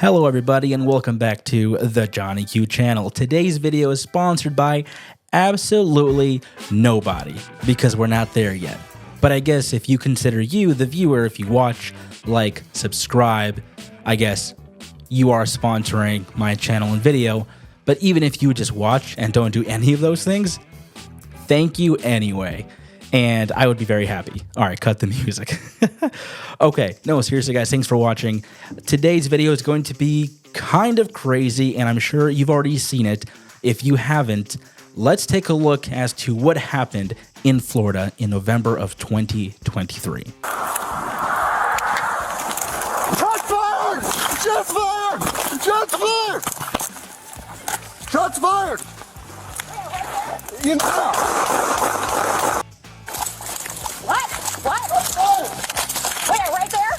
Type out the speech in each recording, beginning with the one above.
Hello everybody and welcome back to the Johnny Q channel. Today's video is sponsored by absolutely nobody because we're not there yet. But I guess if you consider you, the viewer, if you watch, like, subscribe, I guess you are sponsoring my channel and video. But even if you just watch and don't do any of those things, thank you anyway. And I would be very happy. All right, cut the music. Okay, no, seriously, guys, thanks for watching. Today's video is going to be kind of crazy, and I'm sure you've already seen it. If you haven't, let's take a look as to what happened in Florida in November of 2023. Shots fired! Shots fired! Shots fired! Shots fired! You know. What? Wait, right there?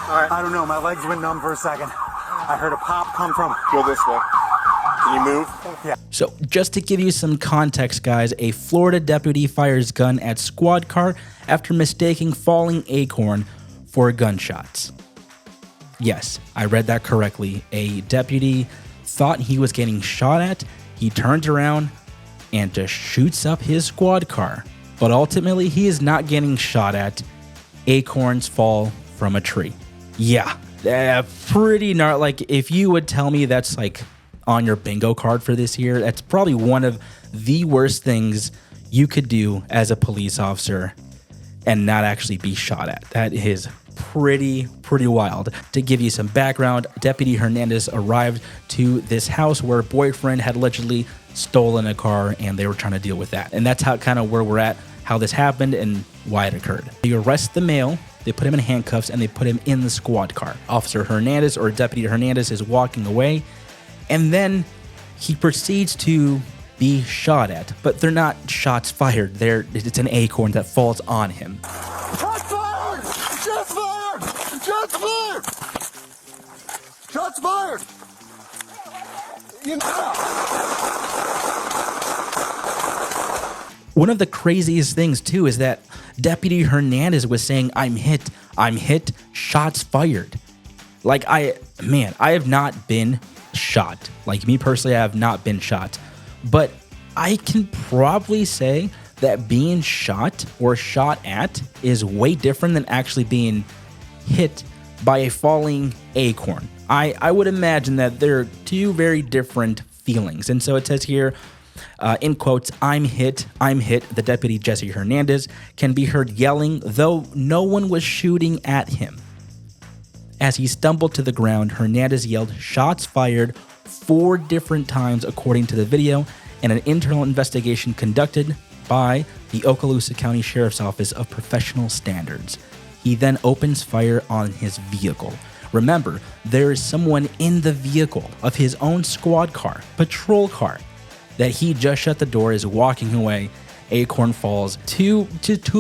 Alright, I don't know, my legs went numb for a second. I heard a pop come from... Go this way. Can you move? Yeah. So just to give you some context, guys, a Florida deputy fires gun at squad car after mistaking falling Acorn for gunshots. Yes, I read that correctly. A deputy thought he was getting shot at. He turns around and just shoots up his squad car. But ultimately, he is not getting shot at. Acorns fall from a tree. Yeah, pretty gnarly. Like, if you would tell me that's like on your bingo card for this year, that's probably one of the worst things you could do as a police officer and not actually be shot at. That is pretty wild. To give you some background, Deputy Hernandez arrived to this house where a boyfriend had allegedly stolen a car and they were trying to deal with that. And that's how kind of where we're at, how this happened and why it occurred. They arrest the male, they put him in handcuffs, and they put him in the squad car. Officer Hernandez, or Deputy Hernandez, is walking away, and then he proceeds to be shot at. But they're not shots fired. It's an Acorn that falls on him. Shots fired! Shots fired! Shots fired! Shots fired! You know. One of the craziest things, too, is that Deputy Hernandez was saying, I'm hit, shots fired. Like, I have not been shot. Like, me personally, I have not been shot. But I can probably say that being shot or shot at is way different than actually being hit by a falling acorn. I would imagine that there are two very different feelings. And so it says here, in quotes, I'm hit. The deputy, Jesse Hernandez, can be heard yelling, though no one was shooting at him. As he stumbled to the ground, Hernandez yelled, shots fired 4 different times, according to the video, and an internal investigation conducted by the Okaloosa County Sheriff's Office of Professional Standards. He then opens fire on his vehicle. Remember, there is someone in the vehicle of his own squad car, patrol car, that he just shut the door, is walking away. Acorn falls. To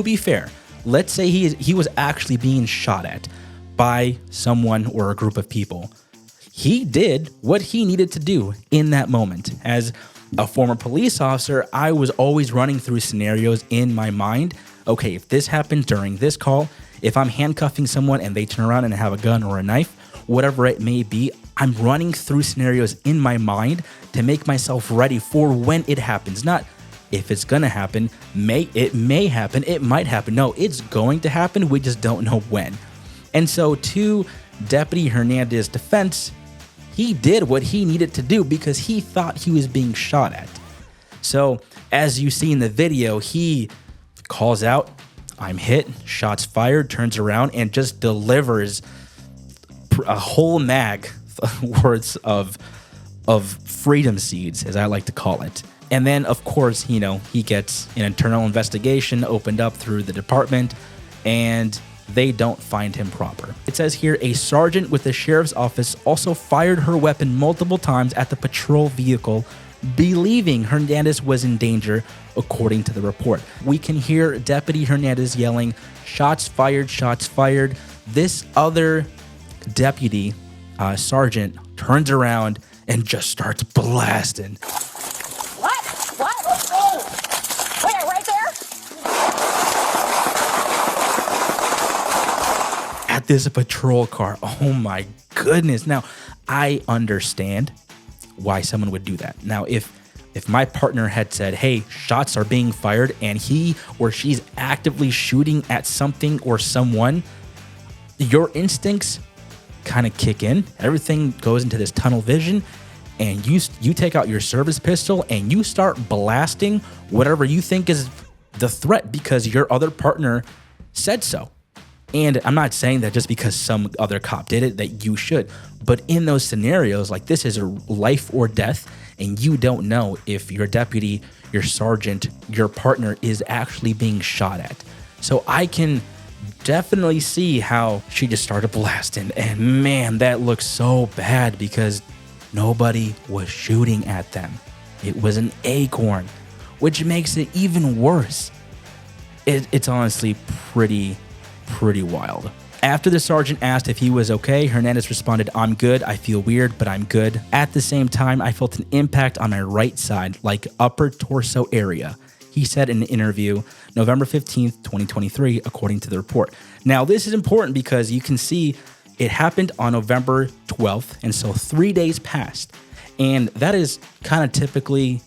be fair, let's say he was actually being shot at by someone or a group of people. He did what he needed to do in that moment. As a former police officer, I was always running through scenarios in my mind. Okay, if this happened during this call, if I'm handcuffing someone and they turn around and have a gun or a knife, whatever it may be, I'm running through scenarios in my mind to make myself ready for when it happens. Not if it's gonna happen, it may happen, it might happen. No, it's going to happen, we just don't know when. And so to Deputy Hernandez's defense, he did what he needed to do because he thought he was being shot at. So as you see in the video, he calls out, I'm hit, shots fired, turns around, and just delivers a whole mag worth of freedom seeds, as I like to call it. And then, of course, he gets an internal investigation opened up through the department, and they don't find him proper. It says here, a sergeant with the sheriff's office also fired her weapon multiple times at the patrol vehicle, believing Hernandez was in danger, according to the report. We can hear Deputy Hernandez yelling, shots fired, shots fired. This other deputy, sergeant, turns around and just starts blasting. What? Wait, right there? this patrol car. Oh my goodness. Now, I understand why someone would do that. Now, if my partner had said, hey, shots are being fired and he or she's actively shooting at something or someone, your instincts kind of kick in. Everything goes into this tunnel vision, and you take out your service pistol and you start blasting whatever you think is the threat because your other partner said so. And I'm not saying that just because some other cop did it that you should, but in those scenarios, like this is a life or death, and you don't know if your deputy, your sergeant, your partner is actually being shot at. So I can definitely see how she just started blasting, and man, that looks so bad because nobody was shooting at them. It was an Acorn, which makes it even worse. It's honestly pretty wild. After the sergeant asked if he was okay, Hernandez responded, I'm good. I feel weird, but I'm good. At the same time, I felt an impact on my right side, like upper torso area, he said in an interview November 15th, 2023, according to the report. Now, this is important because you can see it happened on November 12th, and so 3 days passed. And that is kind of typically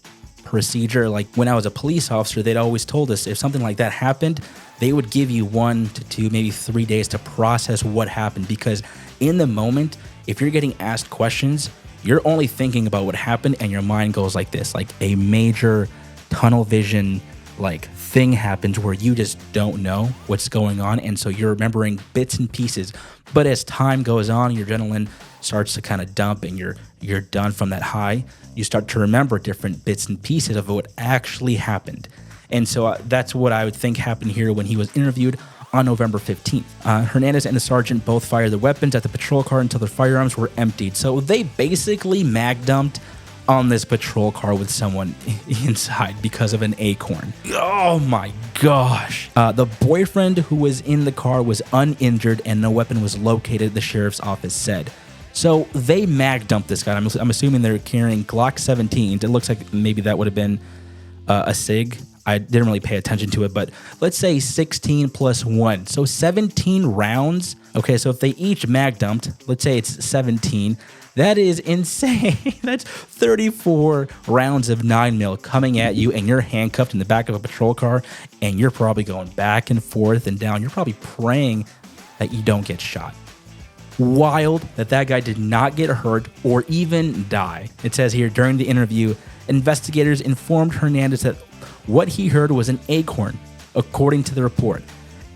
procedure. Like when I was a police officer, they'd always told us if something like that happened, they would give you 1 to 2, maybe 3 days to process what happened, because in the moment, if you're getting asked questions, you're only thinking about what happened and your mind goes like this, like a major tunnel vision like thing happens where you just don't know what's going on, and so you're remembering bits and pieces. But as time goes on, your adrenaline starts to kind of dump and you're done from that high. You start to remember different bits and pieces of what actually happened. And so that's what I would think happened here when he was interviewed on November 15th. Hernandez and the sergeant both fired their weapons at the patrol car until their firearms were emptied. So they basically mag dumped on this patrol car with someone inside because of an Acorn. Oh my gosh. The boyfriend who was in the car was uninjured and no weapon was located, the sheriff's office said. So they mag dumped this guy. I'm assuming they're carrying Glock 17s. It looks like maybe that would have been a SIG. I didn't really pay attention to it, but let's say 16 plus 1. So 17 rounds. Okay, so if they each mag dumped, let's say it's 17. That is insane. That's 34 rounds of 9mm coming at you, and you're handcuffed in the back of a patrol car, and you're probably going back and forth and down. You're probably praying that you don't get shot. Wild that guy did not get hurt or even die. It says here, during the interview, investigators informed Hernandez that what he heard was an Acorn, according to the report.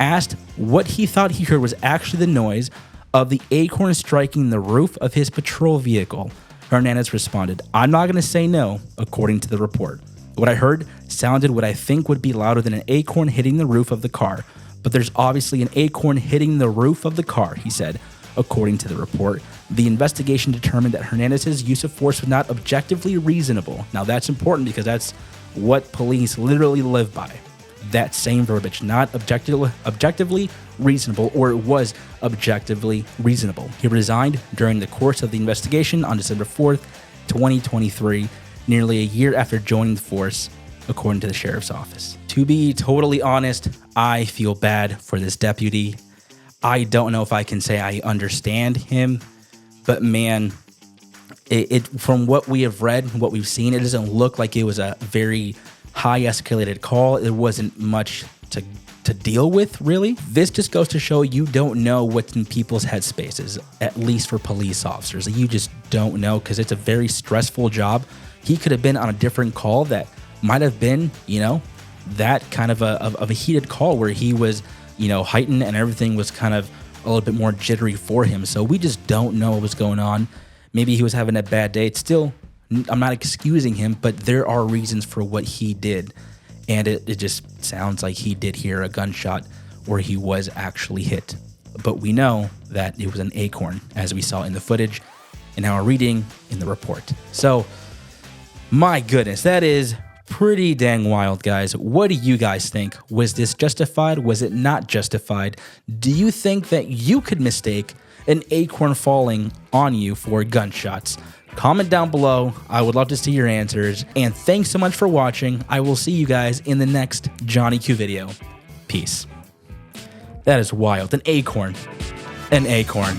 Asked what he thought he heard was actually the noise of the Acorn striking the roof of his patrol vehicle, Hernandez responded, I'm not going to say no, according to the report. What I heard sounded what I think would be louder than an Acorn hitting the roof of the car, but there's obviously an Acorn hitting the roof of the car, he said, according to the report. The investigation determined that Hernandez's use of force was not objectively reasonable. Now that's important because that's what police literally live by. That same verbiage, not objectively reasonable, or it was objectively reasonable. He resigned during the course of the investigation on December 4th, 2023, nearly a year after joining the force, according to the sheriff's office. To be totally honest, I feel bad for this deputy. I don't know if I can say I understand him, but man, it from what we have read, what we've seen, it doesn't look like it was a very high escalated call. It wasn't much to deal with, really. This just goes to show you don't know what's in people's headspaces, at least for police officers. You just don't know because it's a very stressful job. He could have been on a different call that might have been, that kind of a heated call where he was, heightened and everything was kind of a little bit more jittery for him. So we just don't know what was going on. Maybe he was having a bad day. It's still, I'm not excusing him, but there are reasons for what he did. And it just sounds like he did hear a gunshot or he was actually hit. But we know that it was an Acorn, as we saw in the footage and our reading in the report. So, my goodness, that is pretty dang wild, guys. What do you guys think? Was this justified? Was it not justified? Do you think that you could mistake an Acorn falling on you for gunshots? Comment down below. I would love to see your answers. And thanks so much for watching. I will see you guys in the next Johnny Q video. Peace. That is wild. An Acorn. An acorn.